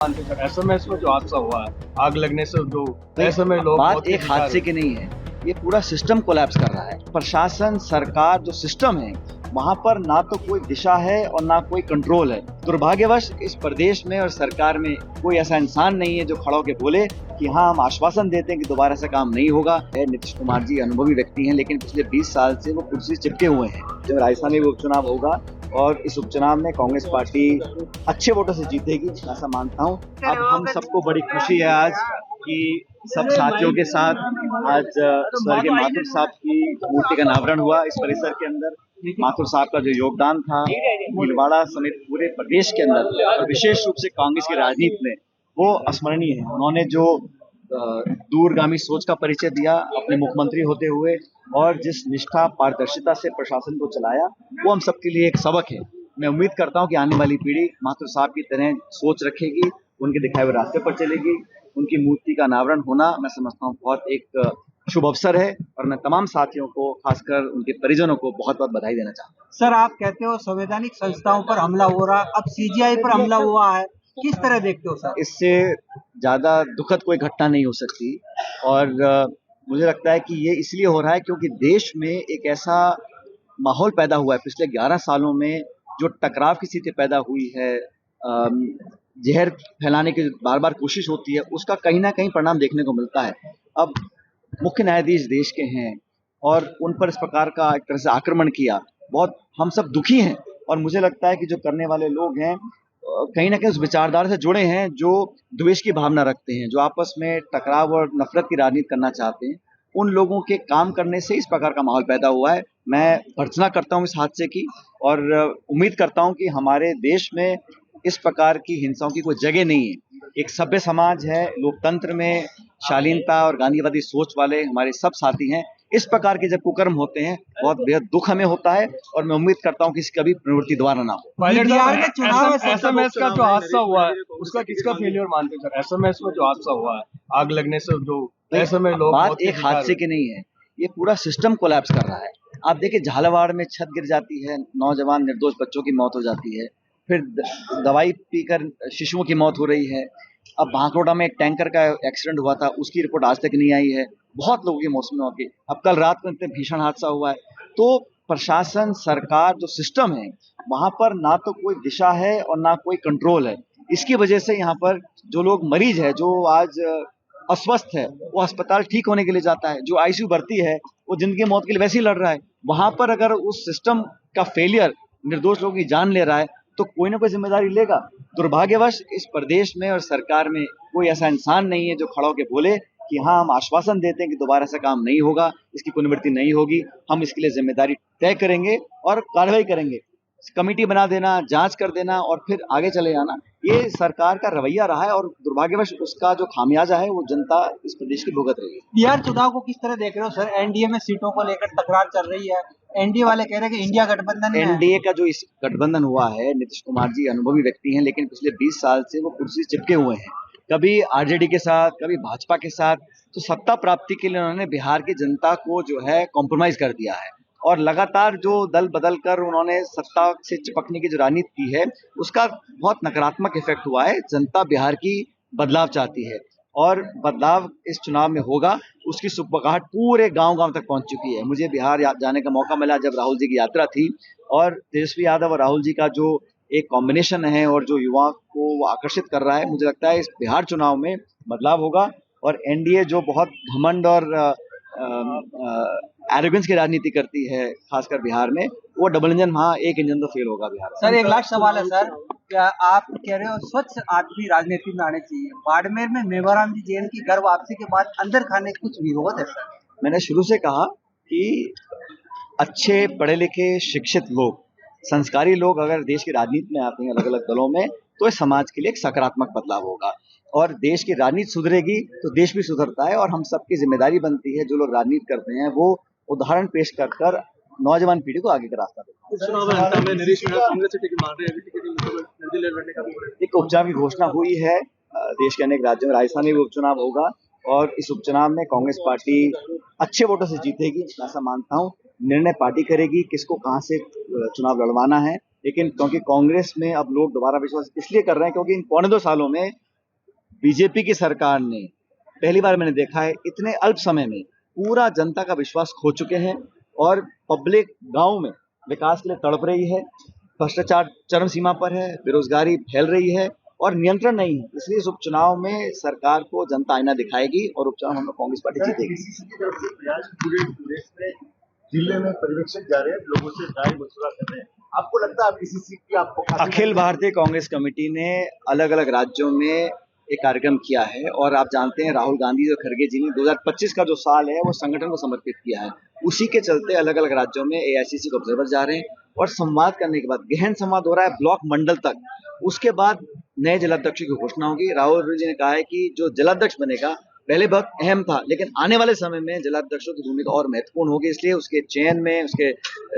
SMS में जो हादसा हुआ है, आग लगने से जो ऐसे में लोग बात एक हादसे की नहीं है, ये पूरा सिस्टम कोलैप्स कर रहा है। प्रशासन, सरकार, जो सिस्टम है वहां पर ना तो कोई दिशा है और ना कोई कंट्रोल है। दुर्भाग्यवश इस प्रदेश में और सरकार में कोई ऐसा इंसान नहीं है जो खड़ा होकर बोले कि हाँ हम आश्वासन देते हैं कि दोबारा ऐसा काम नहीं होगा। नीतीश कुमार जी अनुभवी व्यक्ति हैं, लेकिन पिछले 20 साल से वो कुर्सी से चिपके हुए हैं। जब राजस्थान में उपचुनाव होगा और इस उपचुनाव में कांग्रेस पार्टी अच्छे वोटों से जीतेगी, ऐसा मानता हूँ। अब हम सबको बड़ी खुशी है आज कि सब साथियों के साथ आज स्वर्गीय माथुर साहब की मूर्ति का अनावरण हुआ इस परिसर के अंदर। माथुर साहब का जो योगदान था भीलवाड़ा समेत पूरे प्रदेश के अंदर और विशेष रूप से कांग्रेस की राजनीति में वो अस्मरणीय है। उन्होंने जो दूरगामी सोच का परिचय दिया अपने मुख्यमंत्री होते हुए और जिस निष्ठा पारदर्शिता से प्रशासन को चलाया, वो हम सबके लिए एक सबक है। मैं उम्मीद करता हूं कि आने वाली पीढ़ी माथुर साहब की तरह सोच रखेगी, उनके दिखाए हुए रास्ते पर चलेगी। उनकी मूर्ति का अनावरण होना मैं समझता हूँ बहुत एक शुभ अवसर है और मैं तमाम साथियों को, खासकर उनके परिजनों को बहुत बहुत बधाई देना चाहता हूँ। सर, आप कहते हो संवैधानिक संस्थाओं पर हमला हो रहा, अब सीजीआई पर हमला हुआ है, किस तरह देखते हो सर? इससे ज्यादा दुखद कोई घटना नहीं हो सकती और मुझे लगता है कि ये इसलिए हो रहा है क्योंकि देश में एक ऐसा माहौल पैदा हुआ है पिछले 11 सालों में, जो टकराव की स्थिति पैदा हुई है, जहर फैलाने की बार बार कोशिश होती है, उसका कहीं ना कहीं परिणाम देखने को मिलता है। अब मुख्य न्यायाधीश देश के हैं और उन पर इस प्रकार का एक तरह से आक्रमण किया, बहुत हम सब दुखी हैं। और मुझे लगता है कि जो करने वाले लोग हैं कहीं ना कहीं उस विचारधारा से जुड़े हैं जो द्वेष की भावना रखते हैं, जो आपस में टकराव और नफरत की राजनीति करना चाहते हैं। उन लोगों के काम करने से इस प्रकार का माहौल पैदा हुआ है। मैं भर्त्सना करता हूँ इस हादसे की और उम्मीद करता हूँ कि हमारे देश में इस प्रकार की हिंसाओं की कोई जगह नहीं है। एक सभ्य समाज है, लोकतंत्र में शालीनता और गांधीवादी सोच वाले हमारे सब साथी हैं। इस प्रकार के जब कुकर्म होते हैं बहुत बेहद दुख हमें होता है और मैं उम्मीद करता हूँ कि इसकी कभी प्रवृत्ति दोबारा ना हो। बिहार में चुनाव है, एसएमएस का जो हादसा हुआ है उसका किसका फेलियर मानते हैं सर? एसएमएस में जो हादसा हुआ है, आग लगने से जो ऐसे में लोग बात एक हादसे की नहीं है, ये पूरा सिस्टम कोलैप्स कर रहा है। आप देखिए झालावाड़ में छत गिर जाती है, नौजवान निर्दोष बच्चों की मौत हो जाती है, फिर दवाई पीकर शिशुओं की मौत हो रही है। अब भांकरोटा में एक टैंकर का एक्सीडेंट हुआ था, उसकी रिपोर्ट आज तक नहीं आई है। बहुत लोगों की मौत में होगी। अब कल रात को इतने भीषण हादसा हुआ है। तो प्रशासन, सरकार, जो सिस्टम है वहां पर ना तो कोई दिशा है और ना कोई कंट्रोल है। इसकी वजह से यहाँ पर जो लोग मरीज है, जो आज अस्वस्थ है, वो अस्पताल ठीक होने के लिए जाता है। जो आईसीयू भर्ती है वो जिंदगी मौत के लिए वैसे ही लड़ रहा है। वहां पर अगर उस सिस्टम का फेलियर निर्दोष लोगों की जान ले रहा है तो कोई ना कोई जिम्मेदारी लेगा। दुर्भाग्यवश इस प्रदेश में और सरकार में कोई ऐसा इंसान नहीं है जो खड़ा होकर बोले कि हाँ हम आश्वासन देते हैं कि दोबारा ऐसा काम नहीं होगा, इसकी पुनरावृत्ति नहीं होगी। हम इसके लिए जिम्मेदारी तय करेंगे और कार्रवाई करेंगे। कमेटी बना देना, जांच कर देना और फिर आगे चले जाना, ये सरकार का रवैया रहा है और दुर्भाग्यवश उसका जो खामियाजा है वो जनता इस प्रदेश की भुगत रही है। बिहार चुनाव को किस तरह देख रहे हो सर? एनडीए में सीटों को लेकर तकरार चल रही है, एनडीए वाले कह रहे हैं कि इंडिया गठबंधन में एनडीए का जो इस गठबंधन हुआ है, नीतीश कुमार जी अनुभवी व्यक्ति हैं, लेकिन पिछले 20 साल से वो कुर्सी से चिपके हुए हैं, कभी आरजेडी के साथ, कभी भाजपा के साथ। तो सत्ता प्राप्ति के लिए उन्होंने बिहार की जनता को जो है कॉम्प्रोमाइज कर दिया है और लगातार जो दल बदल कर उन्होंने सत्ता से चिपकने की जो राजनीति की है उसका बहुत नकारात्मक इफेक्ट हुआ है। जनता बिहार की बदलाव चाहती है और बदलाव इस चुनाव में होगा। उसकी सुगबुगाहट पूरे गांव-गांव तक पहुंच चुकी है। मुझे बिहार जाने का मौका मिला जब राहुल जी की यात्रा थी और तेजस्वी यादव और राहुल जी का जो एक कॉम्बिनेशन है और जो युवा को वो आकर्षित कर रहा है, मुझे लगता है इस बिहार चुनाव में बदलाव होगा और एनडीए जो बहुत घमंड और एरोगेंस की राजनीति करती है खासकर बिहार में, वो डबल इंजन, वहाँ एक इंजन तो फेल होगा बिहार। सर, एक लास्ट सवाल है सर, क्या आप कह रहे हो स्वच्छ आदमी राजनीति में आने चाहिए? बाड़मेर में मेवाराम जी जैन की घर वापसी के बाद अंदर खाने कुछ विरोध है सर? मैंने शुरू से कहा कि अच्छे पढ़े लिखे शिक्षित लोग, संस्कारी लोग अगर देश की राजनीति में आते हैं अलग अलग दलों में, तो इस समाज के लिए एक सकारात्मक बदलाव होगा और देश की राजनीति सुधरेगी तो देश भी सुधरता है। और हम सबकी जिम्मेदारी बनती है, जो लोग राजनीति करते हैं वो उदाहरण पेश कर नौजवान पीढ़ी को आगे का रास्ता देते। एक उपचुनाव की घोषणा हुई है, देश के अनेक राज्यों में, राजस्थान में भी उपचुनाव होगा और इस उपचुनाव में कांग्रेस पार्टी अच्छे वोटों से जीतेगी, ऐसा मानता हूँ। निर्णय पार्टी करेगी किसको कहां से चुनाव लड़वाना है, लेकिन क्योंकि कांग्रेस में अब लोग दोबारा विश्वास इसलिए कर रहे हैं क्योंकि इन 2.25 सालों में बीजेपी की सरकार ने पहली बार मैंने देखा है इतने अल्प समय में पूरा जनता का विश्वास खो चुके हैं और पब्लिक गांव में विकास के लिए तड़प रही है। भ्रष्टाचार चरम सीमा पर है, बेरोजगारी फैल रही है और नियंत्रण नहीं है। इसलिए इस उपचुनाव में सरकार को जनता आईना दिखाएगी और उपचुनाव हम लोग कांग्रेस पार्टी जीतेगी। बीसीसी की तरफ से प्रयास पूरे प्रदेश में जिले में पर्यवेक्षक जा रहे हैं, लोगों से राय मशवरा कर रहे हैं। आपको लगता है बीसीसी की आपको अखिल भारतीय कांग्रेस कमेटी ने अलग अलग राज्यों में एक कार्यक्रम किया है और आप जानते हैं राहुल गांधी और खड़गे जी ने 2025 का जो साल है वो संगठन को समर्पित किया है। उसी के चलते अलग अलग राज्यों में एआईसीसी के ऑब्जर्वर जा रहे हैं और संवाद करने के बाद गहन संवाद हो रहा है ब्लॉक मंडल तक। उसके बाद नए जिलाध्यक्ष की घोषणा होगी। राहुल जी ने कहा है कि जो जिलाध्यक्ष बनेगा पहले बहुत अहम था, लेकिन आने वाले समय में जिलाध्यक्षों की भूमिका और महत्वपूर्ण होगी। इसलिए उसके चयन में, उसके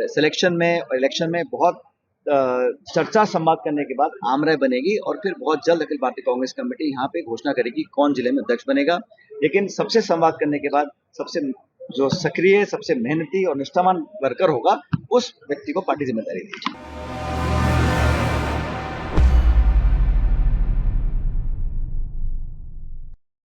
सिलेक्शन में और इलेक्शन में बहुत चर्चा संवाद करने के बाद आम राय बनेगी और फिर बहुत जल्द अखिल भारतीय कांग्रेस कमेटी यहाँ पे घोषणा करेगी कौन जिले में अध्यक्ष बनेगा। लेकिन सबसे संवाद करने के बाद सबसे जो सक्रिय, सबसे मेहनती और निष्ठावान वर्कर होगा उस व्यक्ति को पार्टी जिम्मेदारी देगी।